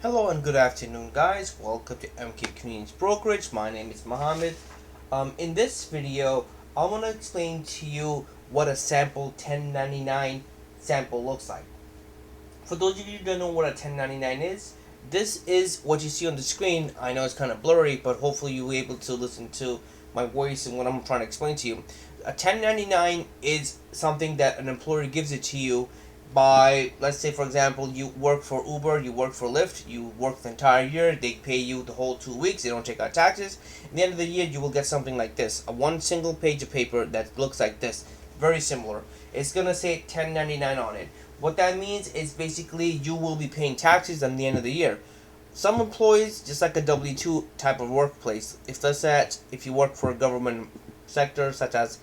Hello and good afternoon, guys. Welcome to MK Convenience Brokerage. My name is Mohammed. In this video, I want to explain to you what a sample 1099 sample looks like. For those of you who don't know what a 1099 is, this is what you see on the screen. I know it's kind of blurry, but hopefully you'll be able to listen to my voice and what I'm trying to explain to you. A 1099 is something that an employer gives it to you by, let's say for example, you work for Uber, you work for Lyft, you work the entire year, they pay you the whole 2 weeks, they don't take out taxes. At the end of the year, you will get something like this, a one single page of paper that looks like this, very similar. It's gonna say 1099 on it. What that means is basically you will be paying taxes at the end of the year. Some employees, just like a W-2 type of workplace, if you work for a government sector such as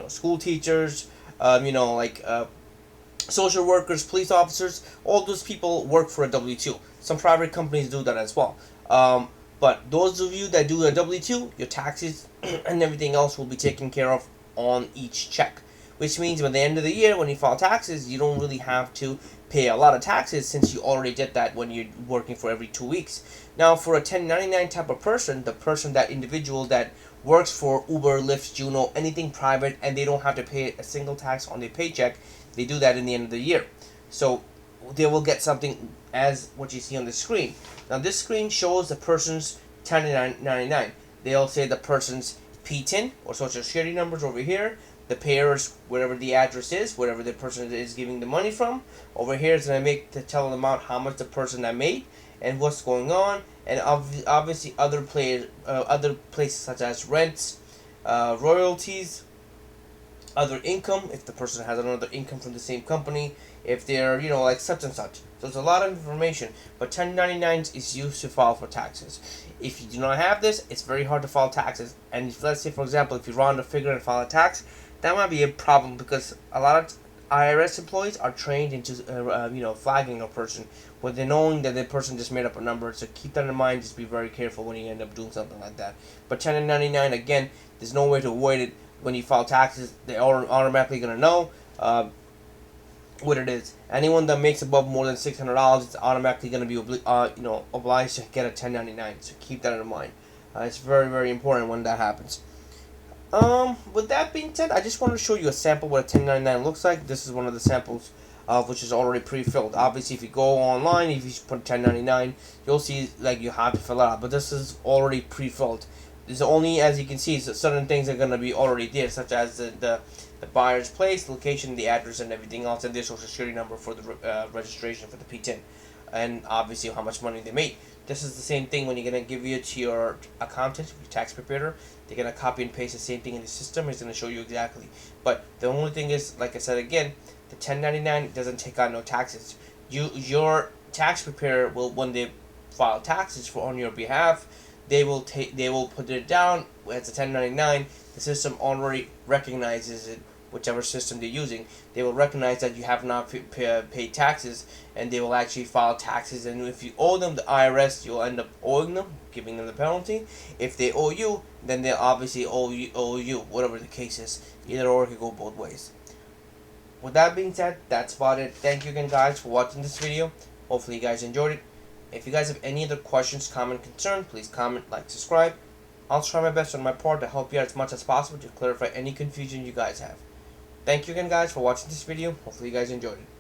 school teachers, like social workers, police officers, all those people work for a W-2. Some private companies do that as well. But those of you that do a W-2, your taxes and everything else will be taken care of on each check. Which means by the end of the year, when you file taxes, you don't really have to pay a lot of taxes since you already did that when you're working for every 2 weeks. Now, for a 1099 type of person, that individual that works for Uber, Lyft, Juno, anything private, and they don't have to pay a single tax on their paycheck, they do that in the end of the year. So they will get something as what you see on the screen. Now, this screen shows the person's 1099. They'll say the person's PTIN or social security numbers over here, the payers wherever the address is, wherever the person is giving the money from. Over here is going to tell them out how much the person that made and what's going on, and obviously other places such as rents, royalties, other income, if the person has another income from the same company, if they're like such and such. So it's a lot of information, but 1099s is used to file for taxes. If you do not have this, it's very hard to file taxes. And if, let's say for example, if you round a figure and file a tax, that might be a problem because a lot of IRS employees are trained into flagging a person with the knowing that the person just made up a number. So keep that in mind. Just be very careful when you end up doing something like that. But 1099, again, there's no way to avoid it. When you file taxes, they are automatically gonna know what it is. Anyone that makes above more than $600 is automatically gonna be obliged to get a 1099. So keep that in mind. It's very, very important when that happens. With that being said, I just want to show you a sample what a 1099 looks like. This is one of the samples which is already pre-filled. Obviously, if you go online, if you put 1099, you'll see like you have to fill it out. But this is already pre-filled. There's only, as you can see, certain things are going to be already there, such as the buyer's place, location, the address, and everything else, and their social security number for the registration for the PTIN, and obviously how much money they made. This is the same thing when you're going to give it to your accountant, your tax preparer. They're going to copy and paste the same thing in the system. It's going to show you exactly. But the only thing is, like I said again, the 1099 doesn't take out no taxes. Your tax preparer will, when they file taxes on your behalf, they will put it down as a 1099. The system already recognizes it, whichever system they're using. They will recognize that you have not paid taxes, and they will actually file taxes. And if you owe them the IRS, you'll end up owing them, giving them the penalty. If they owe you, then they obviously owe you, whatever the case is. Either or, it can go both ways. With that being said, that's about it. Thank you again, guys, for watching this video. Hopefully you guys enjoyed it. If you guys have any other questions, comment, concern, please comment, like, subscribe. I'll try my best on my part to help you out as much as possible to clarify any confusion you guys have. Thank you again, guys, for watching this video. Hopefully you guys enjoyed it.